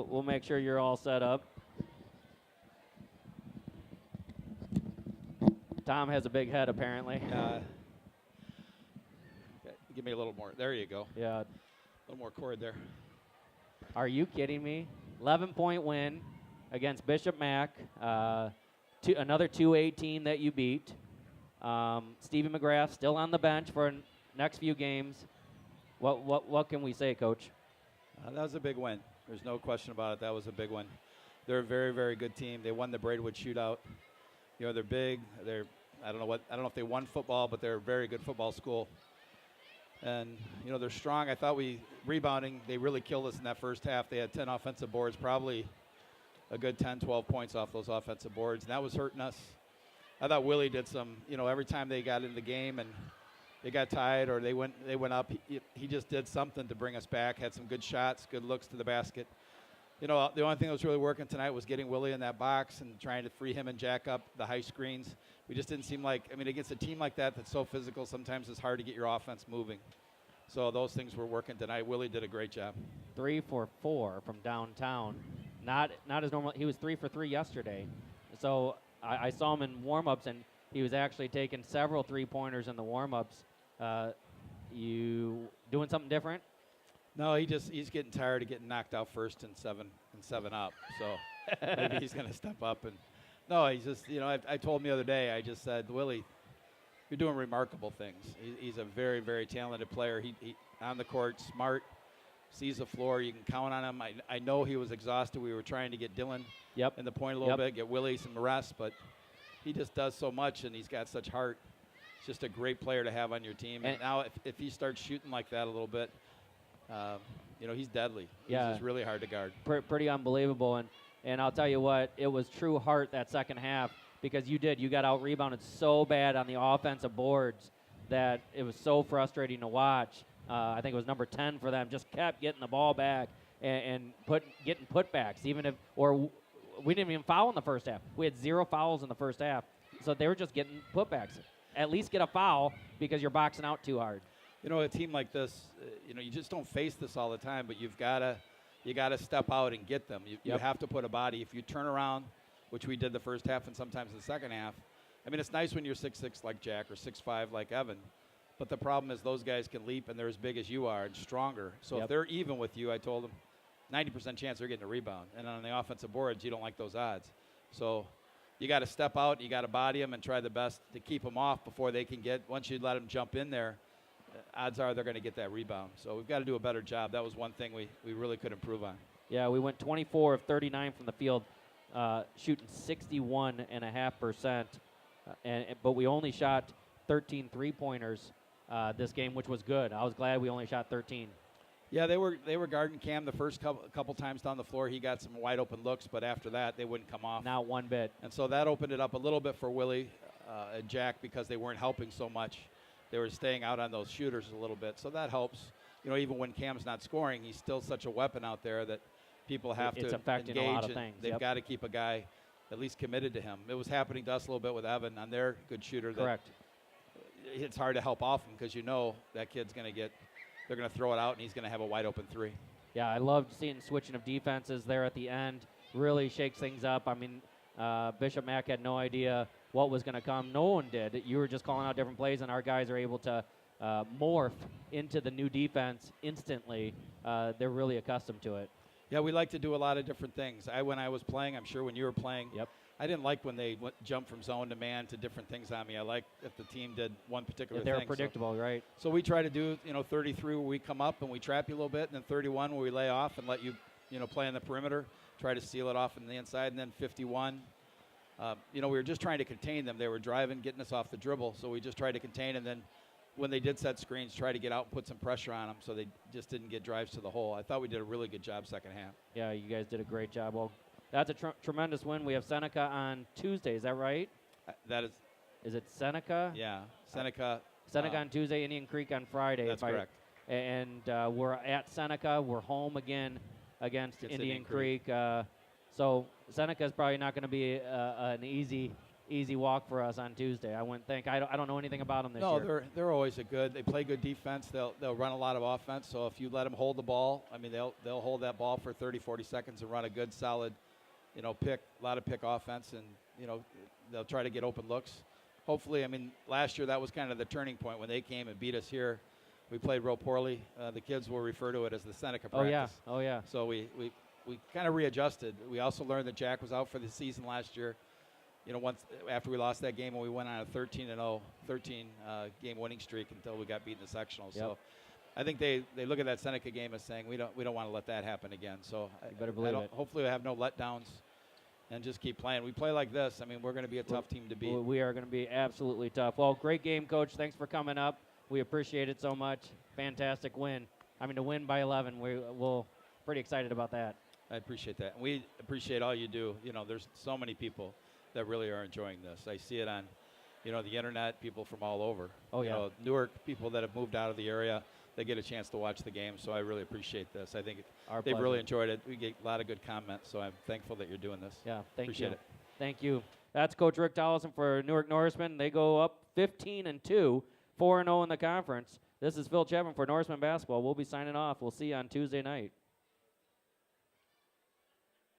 We'll make sure you're all set up. Tom has a big head, apparently. Give me a little more. There you go. Yeah. A little more cord there. Are you kidding me? 11-point win against Bishop Mack. Another 2A team that you beat. Stephen McGrath still on the bench for next few games. What can we say, Coach? That was a big win. There's no question about it. That was a big one. They're a very, very good team. They won the Braidwood shootout. You know, they're big. I don't know if they won football, but they're a very good football school. And, you know, they're strong. I thought rebounding, they really killed us in that first half. They had 10 offensive boards, probably a good 10, 12 points off those offensive boards, and that was hurting us. I thought Willie did some, you know, every time they got in the game and they got tied or they went up, he just did something to bring us back, had some good shots, good looks to the basket. You know, the only thing that was really working tonight was getting Willie in that box and trying to free him and jack up the high screens. We just didn't seem like, I mean, against a team like that that's so physical, sometimes it's hard to get your offense moving. So those things were working tonight. Willie did a great job. 3 for 4 from downtown. Not as normal. He was 3 for 3 yesterday. So I saw him in warm-ups, and he was actually taking several three-pointers in the warm-ups. You doing something different? No, he's getting tired of getting knocked out first and seven up. So maybe he's going to step up. And no, he's just, you know, I told him the other day, I just said, Willie, you're doing remarkable things. He's a very, very talented player. He on the court, smart, sees the floor. You can count on him. I know he was exhausted. We were trying to get Dylan in the point a little bit, get Willie some rest, but he just does so much, and he's got such heart. He's just a great player to have on your team. And now if he starts shooting like that a little bit, you know, he's deadly. He's just really hard to guard. Pretty unbelievable. And I'll tell you what, it was true heart that second half because you got out-rebounded so bad on the offensive boards that it was so frustrating to watch. I think it was number 10 for them, just kept getting the ball back and getting putbacks, we didn't even foul in the first half. We had 0 fouls in the first half. So they were just getting putbacks. At least get a foul because you're boxing out too hard. You know, a team like this, you know, you just don't face this all the time, but you got to step out and get them. You have to put a body. If you turn around, which we did the first half and sometimes the second half, I mean, it's nice when you're 6'6" like Jack or 6'5" like Evan, but the problem is those guys can leap and they're as big as you are and stronger. So if they're even with you, I told them, 90% chance they're getting a rebound. And on the offensive boards, you don't like those odds. So you got to step out, you got to body them and try the best to keep them off before they can once you let them jump in there, odds are they're going to get that rebound. So we've got to do a better job. That was one thing we really could improve on. Yeah, we went 24 of 39 from the field, shooting 61.5%. But we only shot 13 three-pointers this game, which was good. I was glad we only shot 13. Yeah, they were guarding Cam the first couple times down the floor. He got some wide open looks, but after that they wouldn't come off. Not one bit. And so that opened it up a little bit for Willie and Jack because they weren't helping so much. They were staying out on those shooters a little bit, so that helps. You know, even when Cam's not scoring, he's still such a weapon out there that people have to affecting engage. a lot of things. They've got to keep a guy at least committed to him. It was happening to us a little bit with Evan on their good shooter. Correct. It's hard to help off him because you know that kid's going to they're going to throw it out and he's going to have a wide open three. Yeah, I loved seeing switching of defenses there at the end. Really shakes things up. I mean, Bishop Mack had no idea what was going to come. No one did. You were just calling out different plays, and our guys are able to morph into the new defense instantly. They're really accustomed to it. Yeah, we like to do a lot of different things. When I was playing, I'm sure when you were playing, I didn't like when they jumped from zone to man to different things on me. I liked if the team did one particular thing. They're predictable, right? So we try to do, 33 where we come up and we trap you a little bit, and then 31 where we lay off and let you, play on the perimeter, try to seal it off on the inside, and then 51. We were just trying to contain them. They were driving, getting us off the dribble, so we just tried to contain, and then when they did set screens, try to get out and put some pressure on them so they just didn't get drives to the hole. I thought we did a really good job second half. Yeah, you guys did a great job. Well, that's a tremendous win. We have Seneca on Tuesday. Is that right? That is. Is it Seneca? Yeah, Seneca. Seneca on Tuesday, Indian Creek on Friday. That's correct. And we're at Seneca. We're home again against Indian Creek. So Seneca is probably not going to be an easy easy walk for us on Tuesday. I wouldn't think. I don't know anything about them this No, year. they're always a good. They play good defense. They'll run a lot of offense. So if you let them hold the ball, I mean they'll hold that ball for 30, 40 seconds and run a good solid, a lot of pick offense, and they'll try to get open looks. Hopefully, I mean last year that was kind of the turning point when they came and beat us here. We played real poorly. The kids will refer to it as the Seneca practice. Oh yeah. So we kind of readjusted. We also learned that Jack was out for the season last year. Once after we lost that game, when we went on a 13-0, 13 game winning streak until we got beat in the sectionals. Yep. So I think they look at that Seneca game as saying we don't want to let that happen again. So You better believe it. hopefully we have no letdowns and just keep playing. We play like this, I mean, we're going to be a tough team to beat. We are going to be absolutely tough. Well, great game, Coach. Thanks for coming up. We appreciate it so much. Fantastic win. I mean, to win by 11, we're pretty excited about that. I appreciate that. And we appreciate all you do. There's so many people that really are enjoying this. I see it on, the internet, people from all over. Oh, yeah. Newark, people that have moved out of the area, they get a chance to watch the game. So I really appreciate this. I think they've really enjoyed it. We get a lot of good comments, so I'm thankful that you're doing this. Yeah, appreciate it. Thank you. That's Coach Rick Tollison for Newark Norseman. They go up 15-2, 4-0 in the conference. This is Phil Chapman for Norseman Basketball. We'll be signing off. We'll see you on Tuesday night.